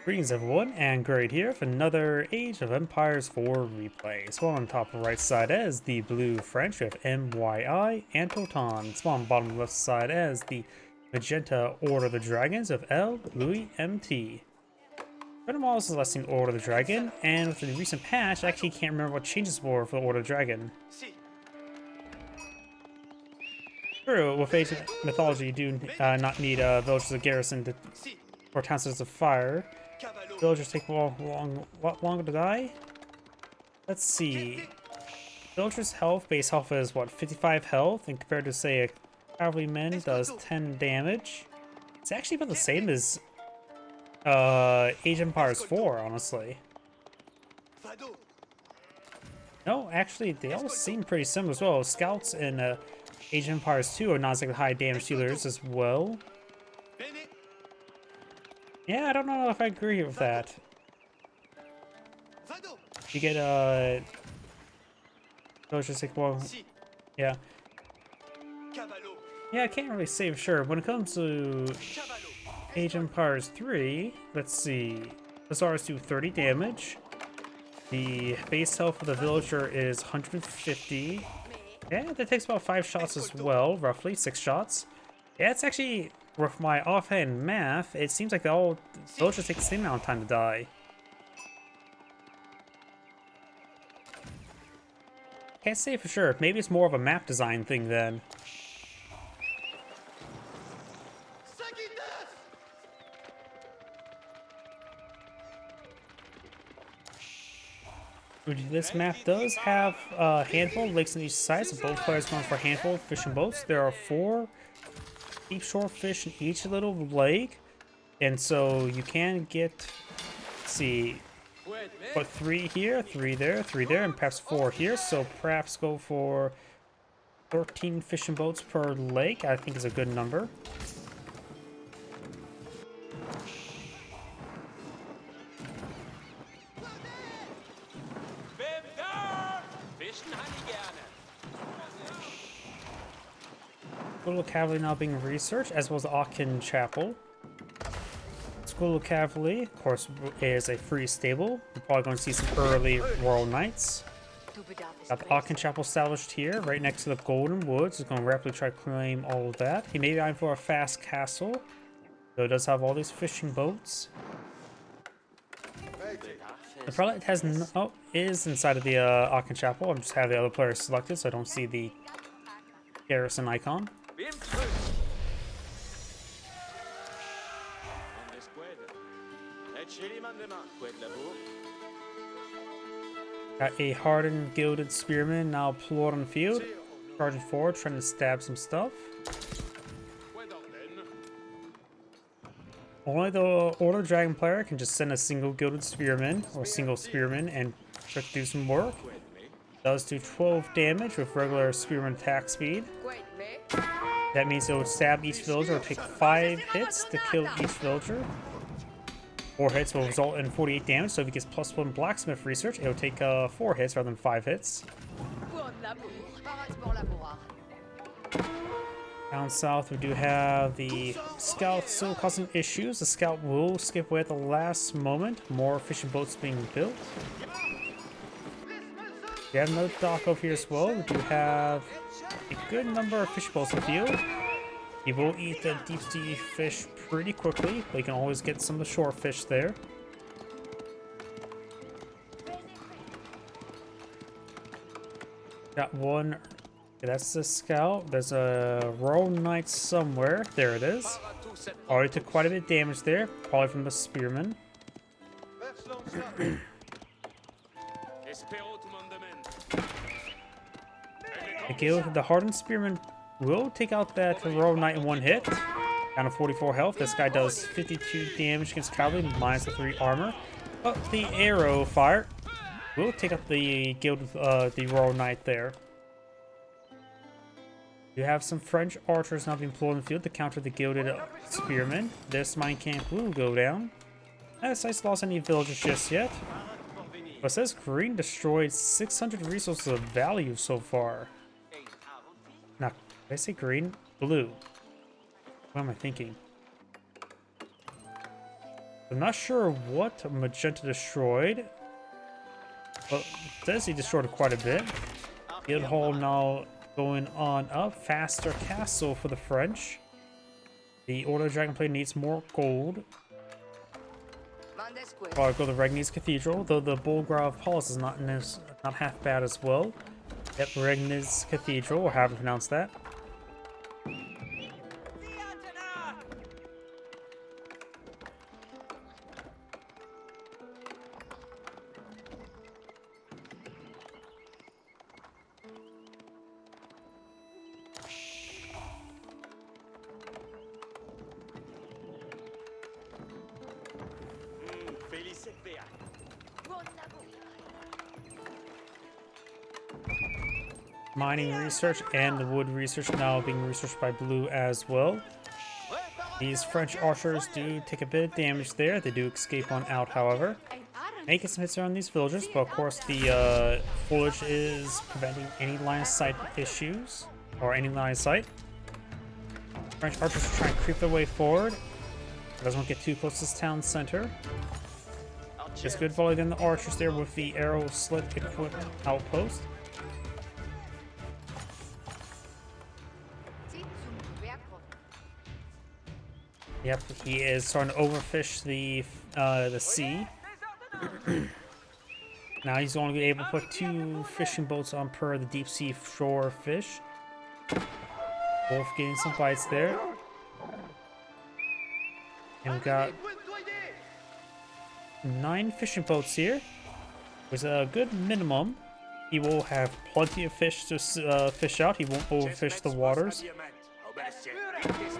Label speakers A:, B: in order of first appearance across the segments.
A: Greetings everyone, and Great here for another Age of Empires 4 replay. Spawn on top right side as the blue French with mYi.Anotand. Spawn on bottom left side as the magenta Order of the Dragons of LoueMT. Random models is listing Order of the Dragon, and with the recent patch, I actually can't remember what changes were for the Order of the Dragon. True, with Age of Mythology, you do not need villages of garrison or town centers of fire. Villagers take a lot longer to die. Let's see. Villagers' health, base health is what, 55 health, and compared to say a cavalryman does 10 damage. It's actually about the same as Age of Empires 4, honestly. No, actually, they all seem pretty similar as well. Scouts in Age of Empires 2 are not exactly high damage dealers as well. Yeah, I don't know if I agree with that. You get villagers take well, yeah. Yeah, I can't really say for sure. When it comes to Age of Empires 3, let's see. The Zars do 30 damage. The base health of the villager is 150. Yeah, that takes about 5 shots as well, roughly 6 shots. Yeah, it's actually, with my offhand math, it seems like all villagers take the same amount of time to die. Can't say for sure. Maybe it's more of a map design thing then. This map does have a handful of lakes on each side, so both players going for a handful of fishing boats. There are 4 deep shore fish in each little lake, and so you can get, let's see, put 3 here, 3 there, 3 there, and perhaps 4 here. So perhaps go for 13 fishing boats per lake. I think is a good number. School of Cavalry now being researched, as well as the Aachen Chapel. School of Cavalry, of course, is a free stable. We're probably going to see some early Royal Knights. Got the Aachen Chapel established here, right next to the Golden Woods. Is going to rapidly try to claim all of that. He may be eyeing for a fast castle, though it does have all these fishing boats. The prelate has is inside of the Aachen Chapel. I just have the other players selected, so I don't see the garrison icon. Got a hardened gilded spearman now deployed on the field, charging forward, trying to stab some stuff. Only the Order Dragon player can just send a single gilded spearman or single spearman and try to do some work. Does do 12 damage with regular spearman attack speed. That means it would stab each villager or take 5 hits to kill each villager. 4 hits will result in 48 damage, so if he gets +1 blacksmith research, it will take 4 hits rather than 5 hits. Down south, we do have the scout still causing issues. The scout will skip away at the last moment. More fishing boats being built. We have another dock over here as well. We do have a good number of fish boats in the field. He will eat the deep sea fish pretty quickly, but you can always get some of the shore fish there. Got one. Okay, that's the scout. There's a Royal Knight somewhere. There it is. Already took quite a bit of damage there, probably from the spearman. The hardened spearman will take out that Royal Knight in 1 hit. Down to 44 health. This guy does 52 damage against cavalry, minus the 3 armor. But the arrow fire will take out the the Royal Knight there. You have some French archers now being deployed in the field to counter the gilded spearmen. This mine camp will go down. As I lost any villagers just yet. But it says green destroyed 600 resources of value so far. Now, did I say green? Blue. What am I thinking? I'm not sure what Magenta destroyed, but it says he destroyed quite a bit. Guildhall now going on up. Faster castle for the French. The Order of the Dragon player needs more gold. While go the Regni's Cathedral, though the Bulgrave Palace is not half bad as well. Yep, Regni's Cathedral, or however you pronounce that. Mining research and the wood research now being researched by Blue as well. These French archers do take a bit of damage there. They do escape on out, however. Making some hits around these villagers, but of course the foliage is preventing any line of sight issues, or any line of sight. French archers are trying to creep their way forward. Doesn't want to get too close to this town center. It's good volley then the archers there with the arrow slit equipped outpost. Yep, he is starting to overfish the sea. Now he's only able to put 2 fishing boats on per the deep sea shore fish. Both getting some bites there. And we got 9 fishing boats here, with a good minimum. He will have plenty of fish to fish out. He won't overfish the waters.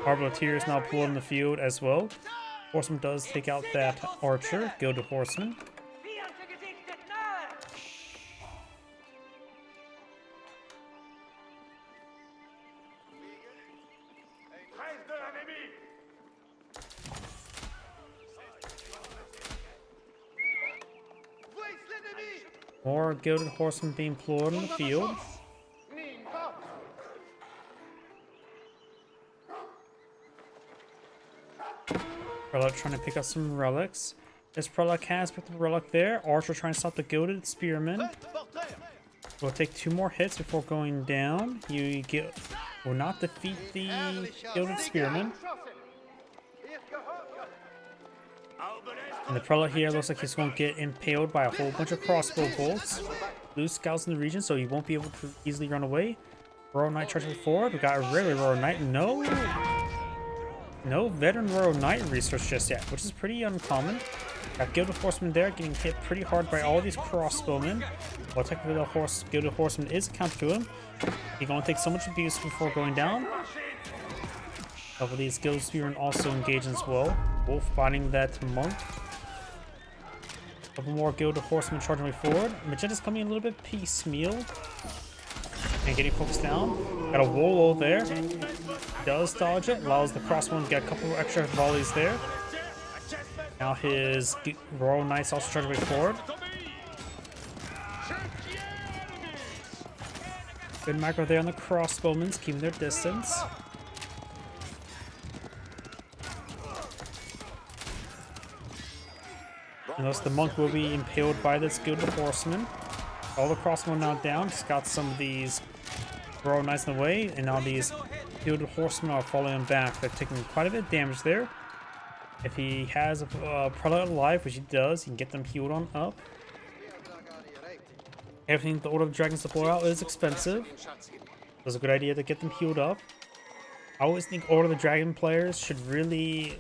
A: Arbaletier is now pulled in the field as well. Horseman does take out that archer. Gilded Horseman. More Gilded Horsemen being pulled in the field. Prelate trying to pick up some relics. This Prelate has picked up a relic there. Archer trying to stop the Gilded Spearman. Will take 2 more hits before going down. You will not defeat the Gilded Spearman. And the Prelate here looks like he's going to get impaled by a whole bunch of crossbow bolts. Blue scouts in the region, so he won't be able to easily run away. Royal Knight charging forward. We got a regular Royal Knight. No veteran Royal Knight research just yet, which is pretty uncommon. Got Gilded Horseman there, getting hit pretty hard by all these crossbowmen. While technically the Gilded Horseman is counter to him. He's going to take so much abuse before going down. A couple of these Gilded Spearmen also engage as well. Wolf fighting that monk. A couple more Gilded Horsemen charging way forward. Magenta's coming in a little bit piecemeal. And getting focused down. Got a Wolo there. Does dodge it. Allows the crossbow to get a couple extra volleys there. Now his Royal Knights also charging way forward. Good macro there on the crossbowmen, keeping their distance. And thus the monk will be impaled by this Gilded Horseman. All the crossbowmen now down. Just got some of these Royal Knights in the way, and now these Gilded Horsemen are following him back. They're taking quite a bit of damage there. If he has a Prelate alive, which he does, he can get them healed on up. Everything the Order of the Dragons deploy out is expensive. So it's a good idea to get them healed up. I always think Order of the Dragon players should really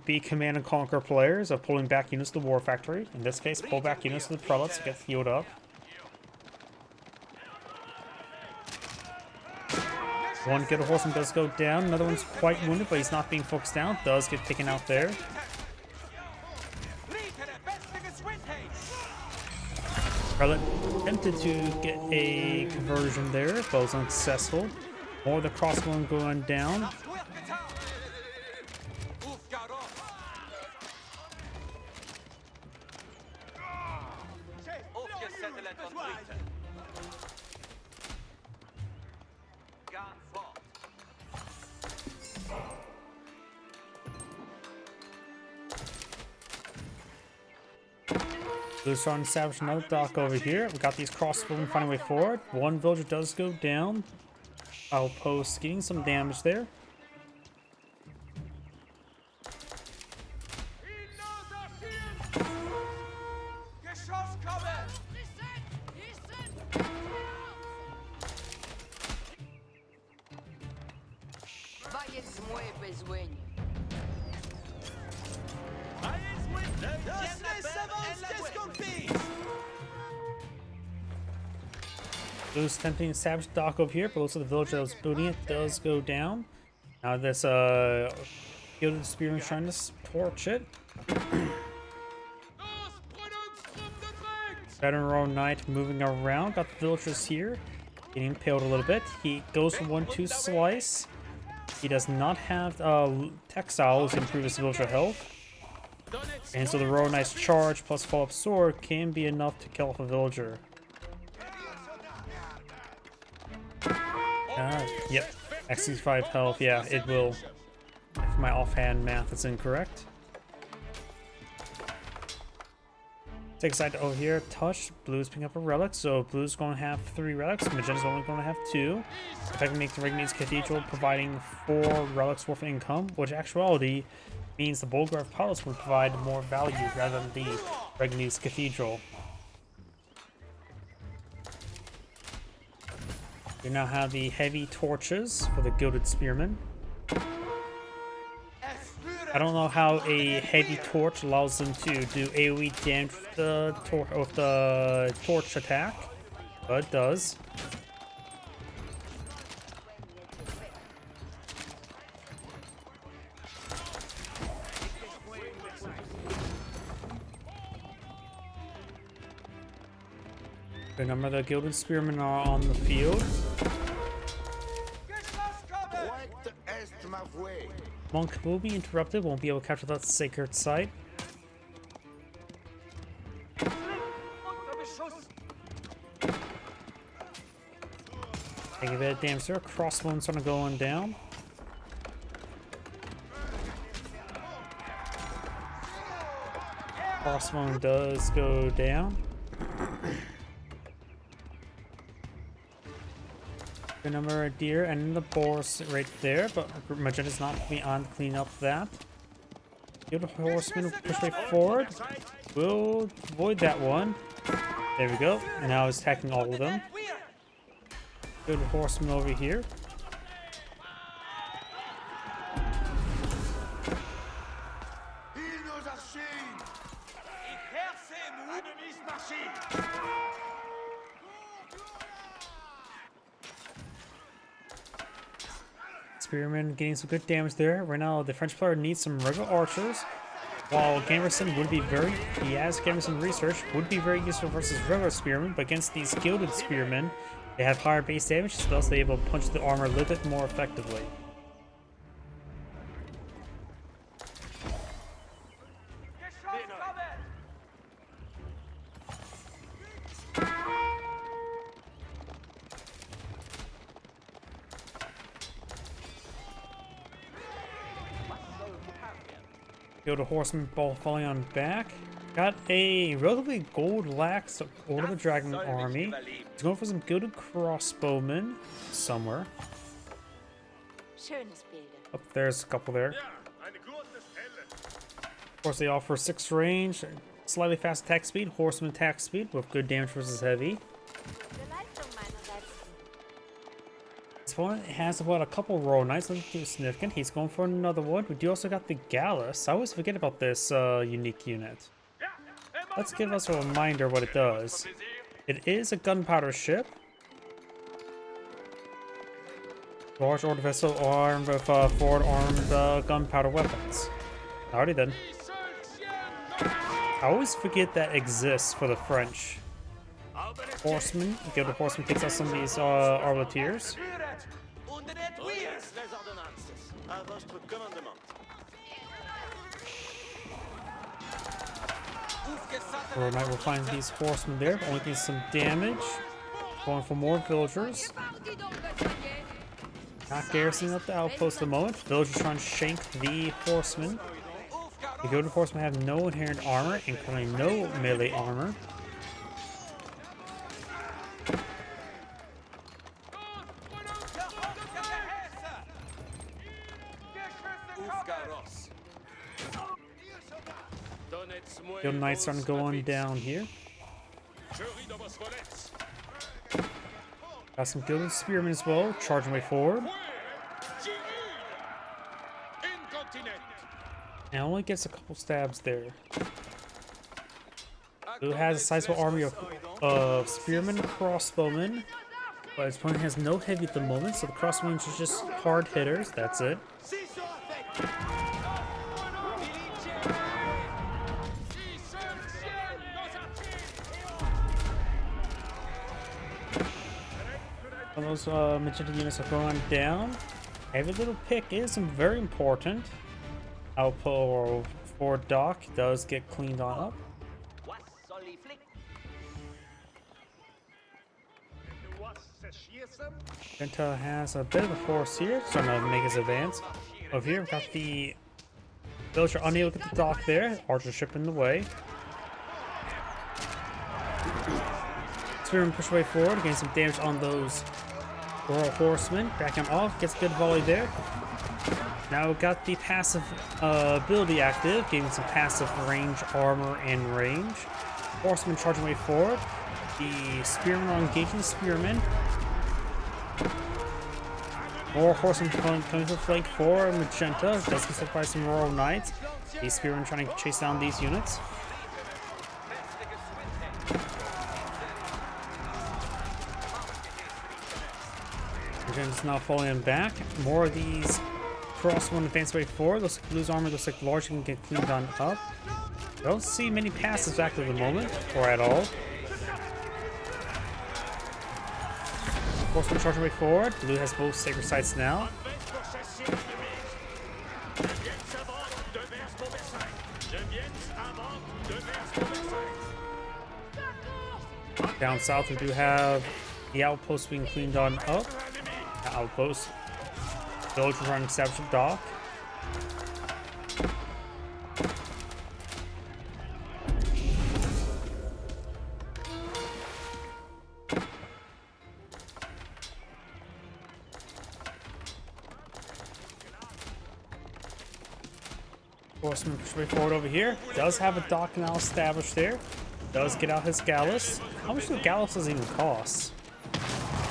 A: be Command and Conquer players of pulling back units to the War Factory. In this case, pull back units to the Prelates to get healed up. One Gilded Horseman does go down. Another one's quite wounded, but he's not being focused down. Does get taken out there. Prelate attempted to get a conversion there, but was unsuccessful. More of the crossbow going down. Blue's trying to establish another dock over here. We got these crossbowmen finding a way forward. One villager does go down. Outpost getting some damage there. Blue's attempting to establish the dock over here, but looks like the villager that was booting it does go down. Now this gilded spearman trying to torch it. Veteran Royal Knight moving around, got the villagers here, getting impaled a little bit. He goes for 1-2 slice. He does not have textiles to improve his villager health. And so the Royal Knight's charge plus follow-up sword can be enough to kill off a villager. Yep, 65 health, yeah, it will. If my offhand math is incorrect. Take a side over here, touch. Blue's picking up a relic, so Blue's going to have 3 relics. Magenta's only going to have 2. If I can make the Regni's Cathedral providing 4 relics worth of income, which actuality means the Bulgarov Palace will provide more value rather than the Regni's Cathedral. We now have the heavy torches for the Gilded Spearmen. I don't know how a heavy torch allows them to do AoE damage with the torch attack, but it does. A number of the Gilded Spearmen are on the field. Monk will be interrupted, won't be able to capture that sacred site. Take a bit of damage there. Crossbones are going down. Crossbone does go down. The number of deer and the boars right there, but Magenta's not on to clean up that. The other horseman will push right forward. We'll avoid that one. There we go. And now he's attacking all of them. Good horseman over here. Spearman getting some good damage there. Right now, the French player needs some regular archers. While Gamerson would be very, he has Gamerson research, would be very useful versus regular Spearmen, but against these Gilded Spearmen, they have higher base damage, so thus they're able to punch the armor a little bit more effectively. Go to Horseman Ball falling on back. Got a relatively gold lax Order of the Dragon army. He's going for some gilded crossbowmen somewhere. Up there's a couple there. Of course, they offer 6 range, slightly fast attack speed, horseman attack speed with good damage versus heavy. This opponent has about a couple Royal Knights, nothing too significant. He's going for another one. We do also got the Gallus. I always forget about this unique unit. Let's give us a reminder what it does. It is a gunpowder ship. Large order vessel armed with forward armed gunpowder weapons. Already done. I always forget that exists for the French. Horseman, Gilded Horseman takes out some of these Arleteers. Royal Knight will find these horsemen there, only getting some damage. Going for more villagers. Not garrisoning up the outpost at the moment. Villagers trying to shank the horsemen. The Gilded Horsemen have no inherent armor and currently no melee armor. Guild Knights starting to go on down here. Got some Gilded Spearmen as well, charging way forward. And only gets a couple stabs there. Blue has a sizable army of spearmen and crossbowmen, but his opponent has no heavy at the moment, so the crossbowmen are just hard hitters. That's it. Those magenta units are going down. Every little pick is very important. Outpost for dock does get cleaned on up. Magenta has a bit of a force here, starting to make his advance. Over here, we've got the villager unable to get the dock there. Archer ship in the way. Spearman push way forward, getting some damage on those Royal Horsemen. Backing him off, gets a good volley there. Now we've got the passive ability active, giving some passive range, armor, and range. Horsemen charging way forward. The Spearmen are engaging the Spearmen. More Horsemen coming to the flank for Magenta. Does get hit by some Royal Knights. The Spearmen trying to chase down these units. Magenta's now falling him back. More of these crossbow advance way forward. Looks like Blue's armor looks like large can get cleaned on up. I don't see many passes active at the moment, or at all. Horseman charging way forward. Blue has both sacred sights now. Down south we do have the outpost being cleaned on up. The outpost. Villagers running established a dock. Horseman push way forward over here. Does have a dock now established there. Does get out his Gallus. How much do Galluses even cost?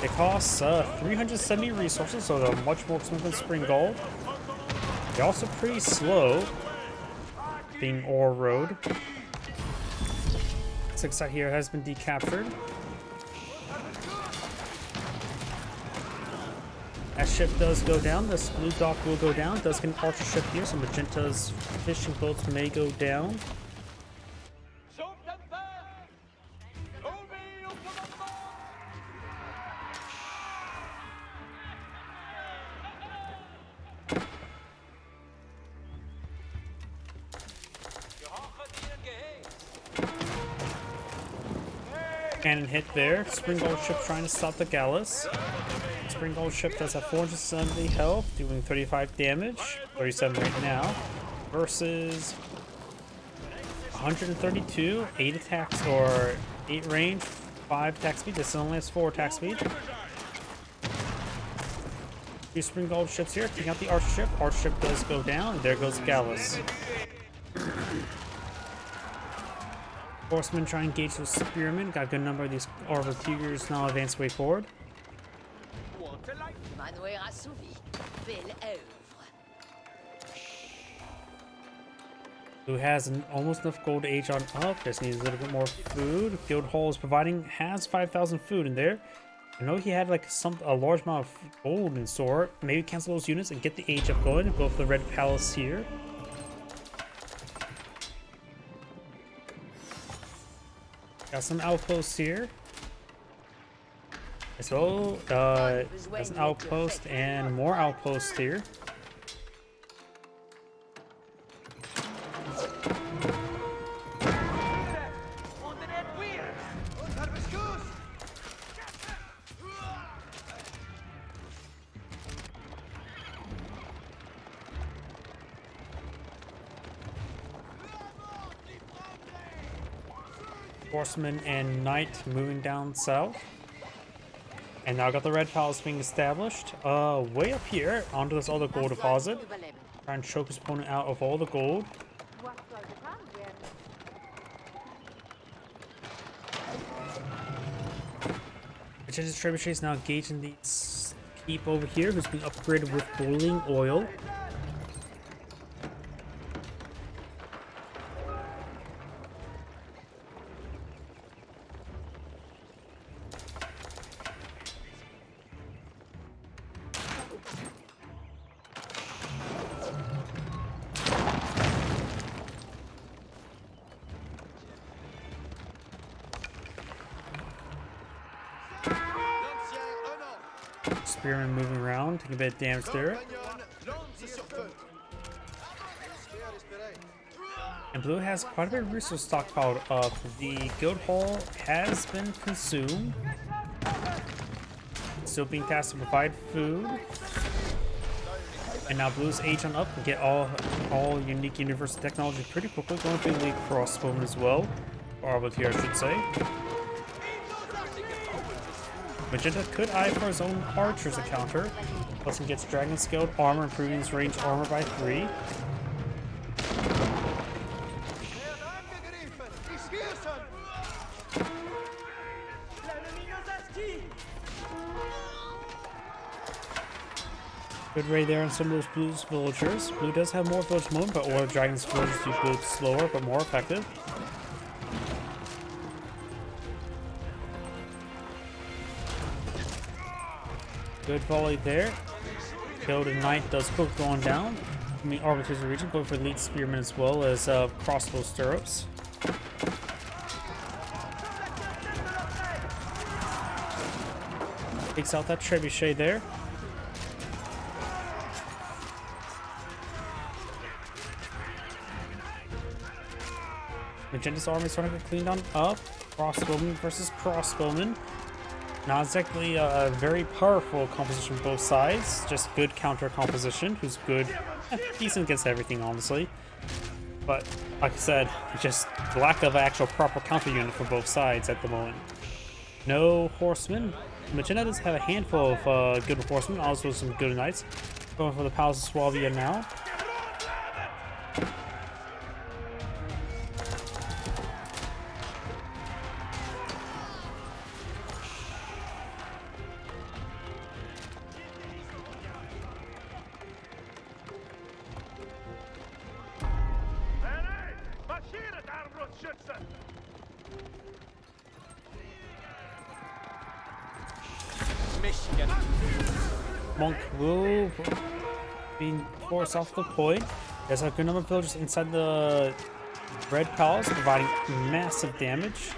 A: It costs 370 resources, so they're much more expensive than Spring Gold. They're also pretty slow, being Ore Road. Six side here has been decaptured. That ship does go down. This blue dock will go down. Does get an archer ship here, so Magenta's fishing boats may go down. Cannon hit there. Spring Gold ship trying to stop the Gallus. Spring Gold ship does have 470 health, doing 35 damage, 37 right now, versus 132, 8 attacks or 8 range, 5 attack speed. This only has 4 attack speed. Two Spring Gold ships here, taking out the Archer ship. Archer ship does go down, and there goes Gallus. Horsemen try and engage those Spearmen. Got a good number of these Orbital Tigers now advance way forward. Who has almost enough gold to age on up. Just needs a little bit more food. Guildhall is providing, has 5,000 food in there. I know he had like a large amount of gold in store. Maybe cancel those units and get the age up going. Go for the Red Palace here. Got some outposts here. As well, there's an outpost and more outposts here. horseman and knight moving down south. And now I got the red palace being established. Way up here onto this other gold deposit. Try and choke his opponent out of all the gold. Magenda's trebuchet is now engaged in the keep over here, who's being upgraded with boiling oil. Spearman moving around, taking a bit of damage there. And blue has quite a bit of resource stockpiled up. The guild hall has been consumed. Still being tasked to provide food. And now blue's Agion up and get all unique universal technology pretty quickly. Going to the crossbowman as well. Or with here, I should say. Magenta could eye for his own archers a counter. Plus he gets dragon scaled armor, improving his range armor by 3. Good raid there on some of those blue's villagers. Blue does have more village movement, but Order Dragon's villagers do build slower but more effective. Good volley there. Killed a knight does cook going down. I mean, arbiters of the region going for lead spearman as well as crossbow stirrups. Takes out that trebuchet there. Magenta's army is starting to get cleaned on up. Crossbowman versus crossbowman. Not exactly a very powerful composition from both sides, just good counter composition, who's good, decent against everything, honestly. But, like I said, just lack of actual proper counter unit for both sides at the moment. No horsemen. Magenta does have a handful of good horsemen, also some good knights. Going for the Palace of Swabia now. Monk will be forced off the point. There's a good number of villagers inside the red palace, providing massive damage.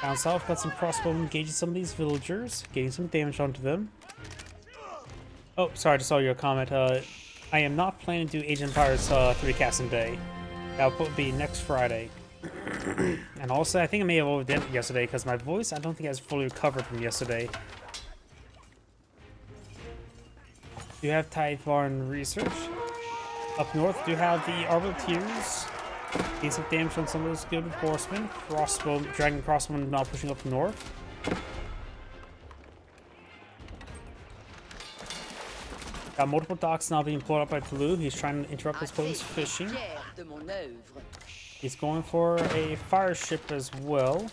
A: Down south, got some crossbow engaging some of these villagers, getting some damage onto them. Oh, sorry, I just saw your comment. I am not planning to do Age of Empires 3 casting day. That will be next Friday. And also, I think I may have overdone it yesterday because my voice, I don't think has fully recovered from yesterday. You have Tyvarn research. Up north, do you have the Arbiteers? Gain some damage on some of those good horsemen. Crossbow, dragon crossbowman now pushing up north. Got multiple docks now being pulled up by blue. He's trying to interrupt his opponent's fishing. He's going for a fire ship as well.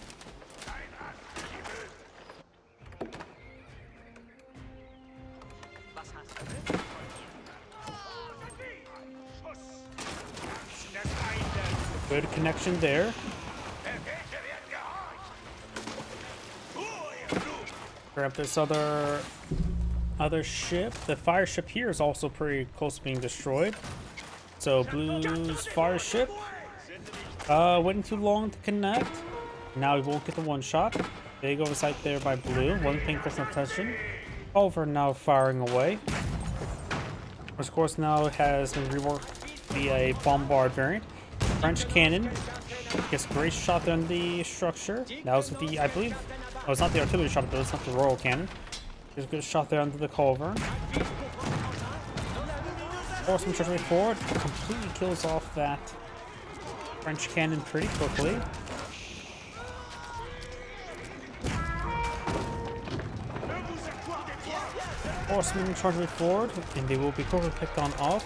A: Good connection there. Grab this other ship. The fire ship here is also pretty close to being destroyed. So blue's fire ship waiting too long to connect. Now he won't get the one shot. Big oversight there by blue. One paying personal attention. Over now firing away. Which of course now has been reworked via a bombard variant. French cannon Gets a great shot there on the structure. That was with the, I believe, oh, it's not the artillery shot, but it's not the royal cannon. Gets a good shot there under the culverin. Horseman charging forward, completely kills off that French cannon pretty quickly. Horsemen charging forward, and they will be quickly picked on off.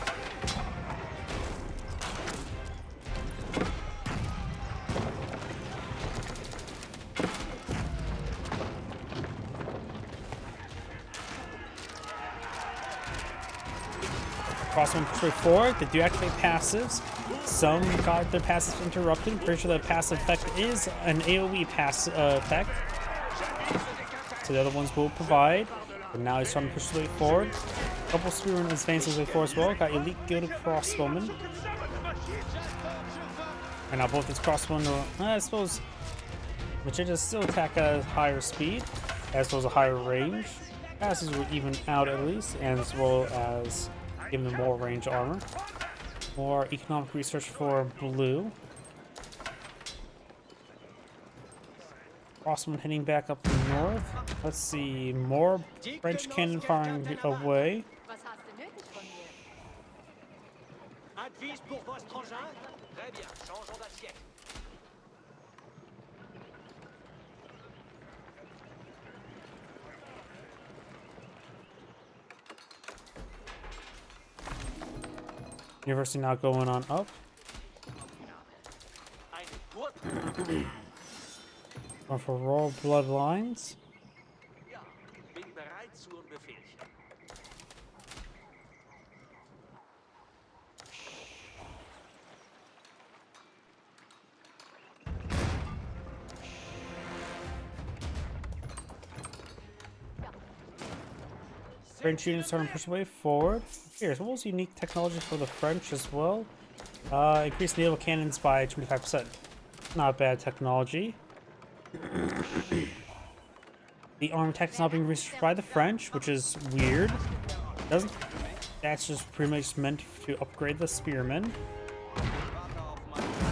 A: Crossmen push forward. They do activate passives. Some got their passives interrupted. Pretty sure the passive effect is an AoE pass effect. So the other ones will provide. But now he's trying to push the way forward. A couple spearmen advances way forward as well. Got elite gilded crossbowmen. And now both these crossbowmen, I suppose, Machetas still attack at a higher speed, as well as a higher range. Passes will even out at least, and as well as give them more range armor. More economic research for blue. Crossman heading back up north. Let's see, more French cannon firing away. University now going on up. Going for royal bloodlines. French units starting to push away forward. Here's what was unique technology for the French as well. Increased naval cannons by 25%. Not bad technology. The arm tech is not being researched by the French, which is weird. That's just pretty much meant to upgrade the spearmen.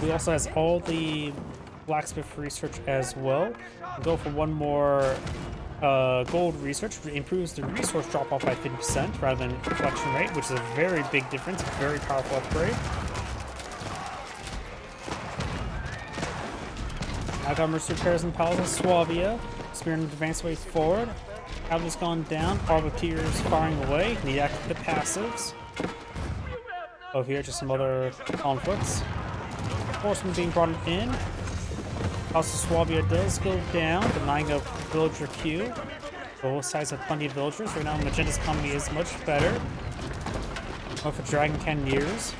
A: He also has all the blacksmith research as well. We'll go for one more gold research, which improves the resource drop off by 50% rather than collection rate, which is a very big difference, very powerful upgrade. Now got mercenary repairs and palace of Swabia. Spearmen advance way forward. Cavalry's gone down. Arbiteers firing away. Need to activate the passives. Over here, just some other conflicts. Horsemen being brought in. House of Swabia does go down, denying a villager queue. Both sides have plenty of villagers. Right now, Magenta's economy is much better. Going for Dragon Cannoneers.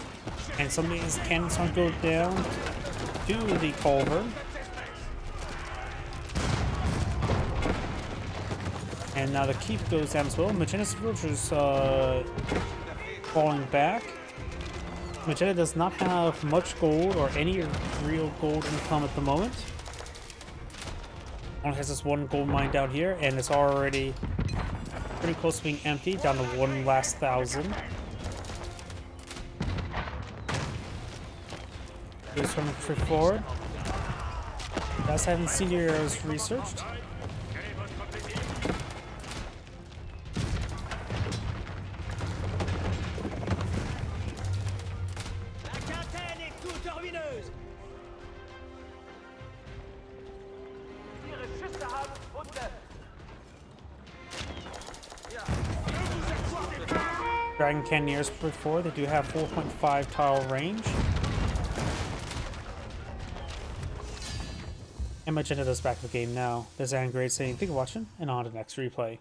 A: And some of these cannons are going to go down to the culverin. And now the keep goes down as well. Magenta's villagers falling back. Magenta does not have much gold or any real gold income at the moment. Only has this one gold mine down here, and it's already pretty close to being empty, down to one last 1,000. Here's from the trip forward. Does haven't seen your areas researched. Dragon Cannoneers before, they do have 4.5 tile range. And Magenta does back the game now. This is Aaron Grade saying thank you for watching, and on to the next replay.